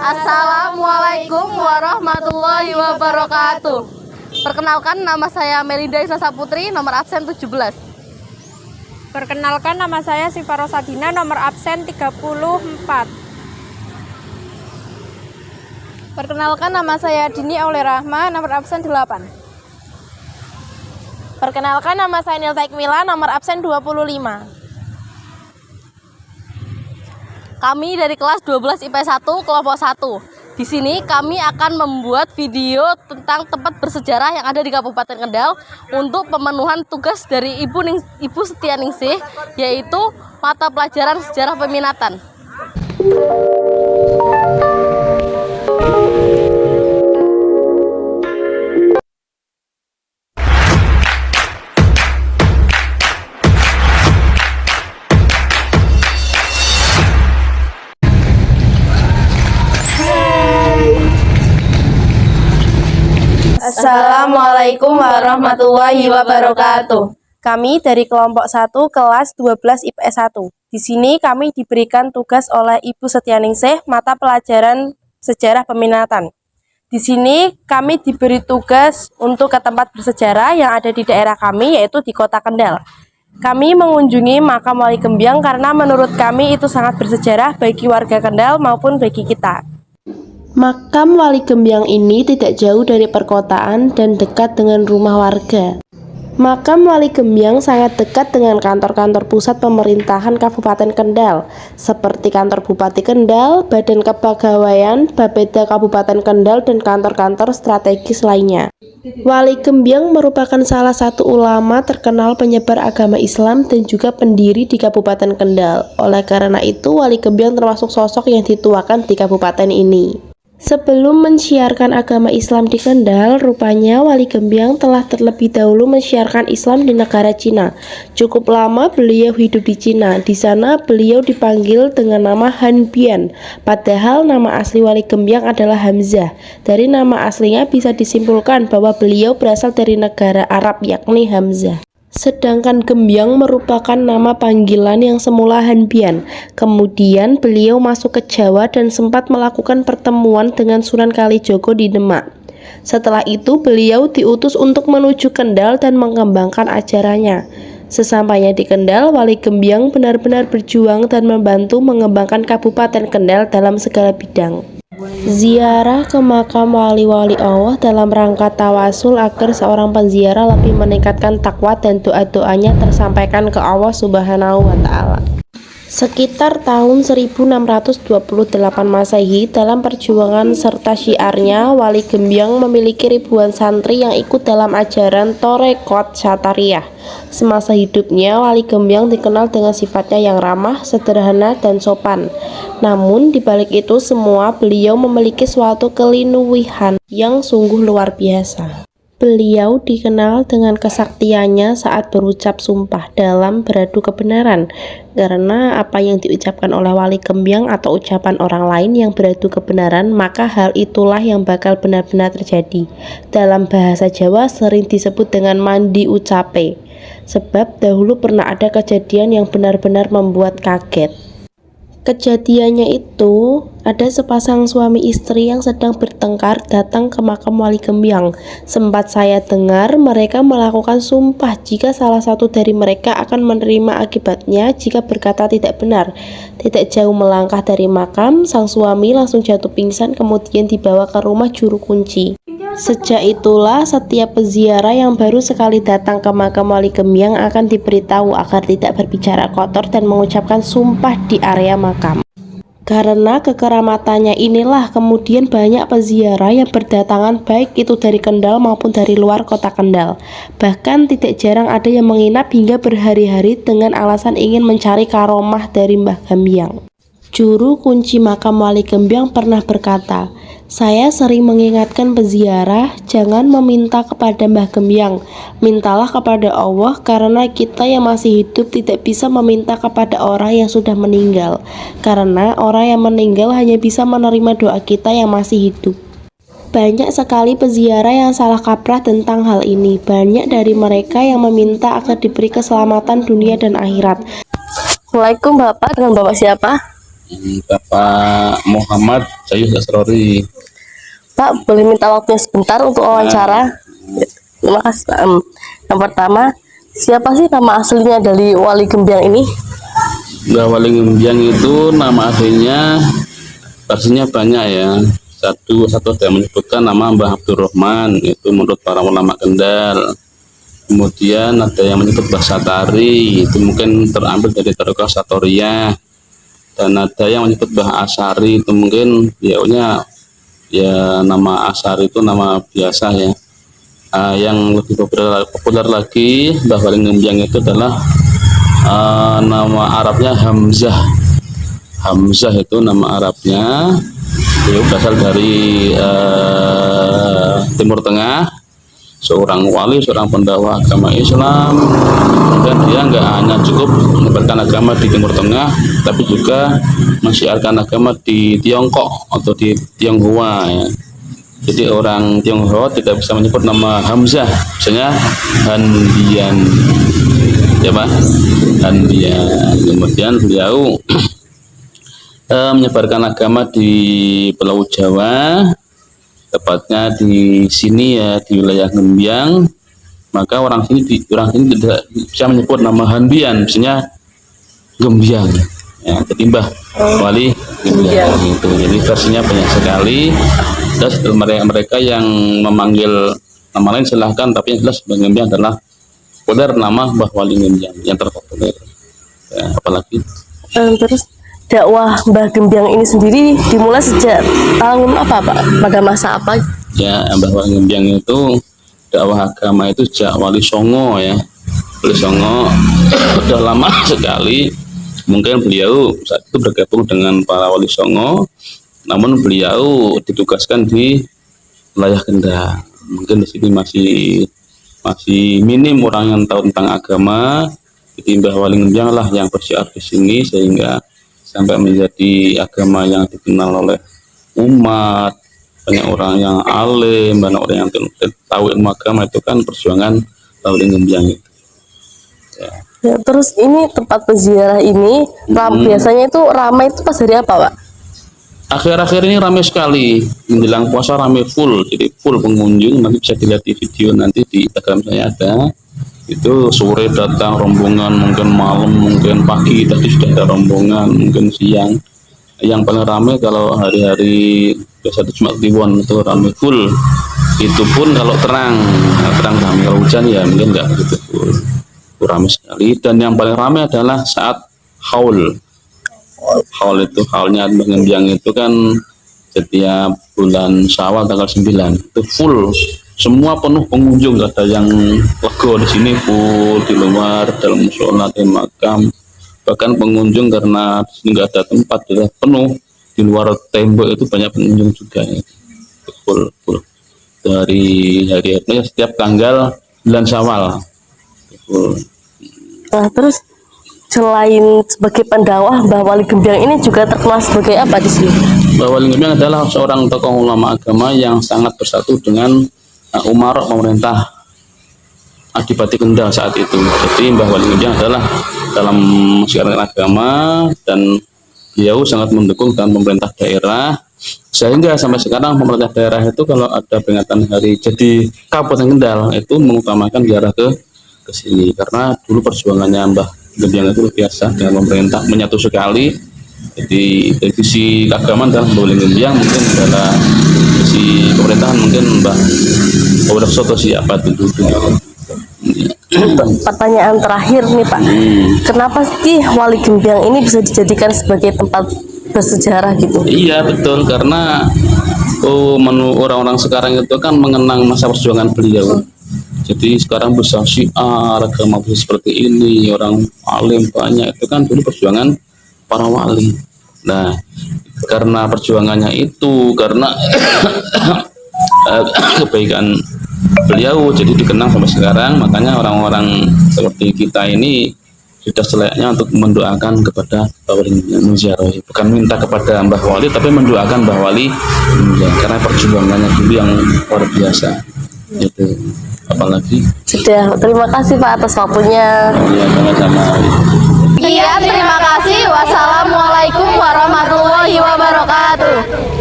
Assalamualaikum warahmatullahi wabarakatuh. Perkenalkan, nama saya Melinda Isla Saputri, nomor absen 17. Perkenalkan, nama saya Siva Rosadina, nomor absen 34. Perkenalkan, nama saya Dini Aule Rahma, nomor absen 8. Perkenalkan, nama saya Nilta Ikmila, nomor absen 25. Kami dari kelas 12 IPS 1 kelompok 1. Di sini kami akan membuat video tentang tempat bersejarah yang ada di Kabupaten Kendal untuk pemenuhan tugas dari Ibu Setianingsih, yaitu mata pelajaran sejarah peminatan. Assalamualaikum warahmatullahi wabarakatuh. Kami dari kelompok 1 kelas 12 IPS 1. Di sini kami diberikan tugas oleh Ibu Setianingsih mata pelajaran sejarah peminatan. Di sini kami diberi tugas untuk ke tempat bersejarah yang ada di daerah kami, yaitu di Kota Kendal. Kami mengunjungi makam Wali Gembyang karena menurut kami itu sangat bersejarah bagi warga Kendal maupun bagi kita. Makam Wali Gembyang ini tidak jauh dari perkotaan dan dekat dengan rumah warga. Makam Wali Gembyang sangat dekat dengan kantor-kantor pusat pemerintahan Kabupaten Kendal, seperti kantor Bupati Kendal, Badan Kepegawaian, Bapeda Kabupaten Kendal, dan kantor-kantor strategis lainnya. Wali Gembyang merupakan salah satu ulama terkenal penyebar agama Islam dan juga pendiri di Kabupaten Kendal. Oleh karena itu, Wali Gembyang termasuk sosok yang dituakan di kabupaten ini. Sebelum mensiarkan agama Islam di Kendal, rupanya Wali Gembyang telah terlebih dahulu mensiarkan Islam di negara Cina. Cukup lama beliau hidup di Cina. Di sana beliau dipanggil dengan nama Han Bian. Padahal nama asli Wali Gembyang adalah Hamzah. Dari nama aslinya bisa disimpulkan bahwa beliau berasal dari negara Arab, yakni Hamzah. Sedangkan Gembyang merupakan nama panggilan yang semula Han Bian. Kemudian beliau masuk ke Jawa dan sempat melakukan pertemuan dengan Sunan Kalijogo di Demak. Setelah itu beliau diutus untuk menuju Kendal dan mengembangkan ajarannya. Sesampainya di Kendal, Wali Gembyang benar-benar berjuang dan membantu mengembangkan Kabupaten Kendal dalam segala bidang. Ziarah ke makam wali-wali Allah dalam rangka tawasul agar seorang penziarah lebih meningkatkan takwa dan doa-doanya tersampaikan ke Allah Subhanahu wa Ta'ala. Sekitar tahun 1628 Masehi, dalam perjuangan serta syiarnya, Wali Gembyang memiliki ribuan santri yang ikut dalam ajaran Torekot Satariyah. Semasa hidupnya, Wali Gembyang dikenal dengan sifatnya yang ramah, sederhana, dan sopan. Namun, di balik itu semua, beliau memiliki suatu kelinuwihan yang sungguh luar biasa. Beliau dikenal dengan kesaktiannya saat berucap sumpah dalam beradu kebenaran, karena apa yang diucapkan oleh Wali Gembyang atau ucapan orang lain yang beradu kebenaran, maka hal itulah yang bakal benar-benar terjadi. Dalam bahasa Jawa sering disebut dengan mandi ucape, sebab dahulu pernah ada kejadian yang benar-benar membuat kaget. Kejadiannya itu, ada sepasang suami istri yang sedang bertengkar datang ke makam Wali Gembyang. Sempat saya dengar mereka melakukan sumpah jika salah satu dari mereka akan menerima akibatnya jika berkata tidak benar. Tidak jauh melangkah dari makam, sang suami langsung jatuh pingsan kemudian dibawa ke rumah juru kunci. Sejak itulah setiap peziarah yang baru sekali datang ke makam Wali Gembyang akan diberitahu agar tidak berbicara kotor dan mengucapkan sumpah di area makam. Karena kekeramatannya inilah kemudian banyak peziarah yang berdatangan baik itu dari Kendal maupun dari luar kota Kendal. Bahkan tidak jarang ada yang menginap hingga berhari-hari dengan alasan ingin mencari karomah dari Mbah Gembyang. Juru kunci makam Wali Gembyang pernah berkata, "Saya sering mengingatkan peziarah jangan meminta kepada Mbah Gembyang, mintalah kepada Allah karena kita yang masih hidup tidak bisa meminta kepada orang yang sudah meninggal, karena orang yang meninggal hanya bisa menerima doa kita yang masih hidup." Banyak sekali peziarah yang salah kaprah tentang hal ini. Banyak dari mereka yang meminta agar diberi keselamatan dunia dan akhirat. Assalamualaikum Bapak, dengan Bapak siapa? Bapak Muhammad Jayus Asrori. Pak, boleh minta waktunya sebentar untuk wawancara? Terima kasih, Pak. Yang pertama, siapa sih nama aslinya dari Wali Gembyang ini? Mbah Wali Gembyang itu nama aslinya versinya banyak ya. Satu ada yang menyebutkan nama Mbah Abdurrahman, itu menurut para ulama Kendal. Kemudian ada yang menyebut Mbah Satari, itu mungkin terambil dari Tarekah Satoriyah. Dan ada yang menyebut Mbah Asari, itu mungkin ya nama Asari itu nama biasa ya. Yang lebih populer lagi Mbah Wali Gembyang itu adalah nama Arabnya Hamzah. Hamzah itu nama Arabnya. Dia berasal dari Timur Tengah, seorang wali, seorang pendakwah agama Islam. Dan dia nggak hanya cukup menyebarkan agama di Timur Tengah, tapi juga mensiarkan agama di Tiongkok atau di Tionghoa ya. Jadi orang Tionghoa tidak bisa menyebut nama Hamzah, misalnya Hanbian ya Pak, Hanbian. Kemudian beliau menyebarkan agama di Pulau Jawa, tepatnya di sini ya, di wilayah Gembyang. Maka orang sini tidak bisa menyebut nama Hanbian, misalnya Gembyang ya, ketimbang Wali Gembyang itu. Jadi versinya banyak sekali. Terus mereka yang memanggil nama lain silahkan, tapi yang jelas Mbah Gembyang adalah populer, nama Mbah Wali Gembyang yang terpopuler ya. Apalagi Terus dakwah Mbah Gembyang ini sendiri dimulai sejak tahun apa, Pak? Pada masa apa? ya, Mbah Wali Gembyang itu dakwah agama itu sejak Wali Songo ya. Wali Songo sudah lama sekali. Mungkin beliau saat itu bergabung dengan para Wali Songo, namun beliau ditugaskan di wilayah Kendal. Mungkin di sini masih minim orang yang tahu tentang agama. Jadi Mbah Wali Gembyang lah yang bersiar di sini sehingga sampai menjadi agama yang dikenal oleh umat. Banyak orang yang alim, banyak orang yang tahu ilmu agama, itu kan perjuangan Mbah Wali Gembyang itu. Ya, terus ini tempat peziarah ini biasanya itu ramai itu pas hari apa, Pak? Akhir-akhir ini ramai sekali, menjelang puasa ramai full, jadi full pengunjung. Nanti bisa dilihat di video nanti di Instagram saya ada. Itu sore datang rombongan, mungkin malam, mungkin pagi tadi sudah ada rombongan, mungkin siang. Yang paling ramai kalau hari-hari biasa itu Jumat Kliwon itu ramai full. Itu pun kalau terang kami, kalau hujan ya mungkin nggak begitu full. Itu ramai sekali. Dan yang paling ramai adalah saat haul. Haul itu, haulnya Mbah Gembyang itu kan setiap bulan Syawal tanggal 9 itu full, semua penuh pengunjung, gak ada yang lego di sini, full di luar, dalam musola, di makam. Bahkan pengunjung karena di sini nggak ada tempat sudah penuh, di luar tembok itu banyak pengunjung juga ya. Full dari hari-harinya setiap tanggal 9 Syawal full. Nah, terus selain sebagai pendakwah, Mbah Wali Gembyang ini juga terkenal sebagai apa di sini? Mbah Wali Gembyang adalah seorang tokoh ulama agama yang sangat bersatu dengan umarok pemerintah Adipati Kendal saat itu. Jadi Mbah Wali Gembyang adalah dalam mensiarkan agama, dan beliau sangat mendukung dengan pemerintah daerah, sehingga sampai sekarang pemerintah daerah itu kalau ada peringatan hari jadi Kabupaten Kendal itu mengutamakan ziarah ke sini, karena dulu perjuangannya Mbah Gembyang itu biasa dengan pemerintah menyatu sekali. Jadi dari sisi keagamaan dalam Mbah Wali Gembyang, mungkin adalah sisi pemerintahan mungkin Mbah Soto siapa dulu. Pertanyaan terakhir nih, Pak, kenapa sih Wali Gembyang ini bisa dijadikan sebagai tempat bersejarah gitu? Iya betul, karena orang-orang sekarang itu kan mengenang masa perjuangan beliau. Jadi sekarang bisa syiar agama seperti ini, orang alim banyak, itu kan dulu perjuangan para wali. Nah, karena perjuangannya itu, karena kebaikan beliau jadi dikenang sampai sekarang. Makanya orang-orang seperti kita ini sudah selayaknya untuk mendoakan kepada Mbah Wali Gembyang, bukan minta kepada Mbah Wali, tapi mendoakan Mbah Wali Gembyang karena perjuangannya dulu yang luar biasa. Itu apalagi. Sudah, terima kasih Pak atas waktunya. Ya, sama-sama. Sekian, terima kasih. Wassalamualaikum warahmatullahi wabarakatuh.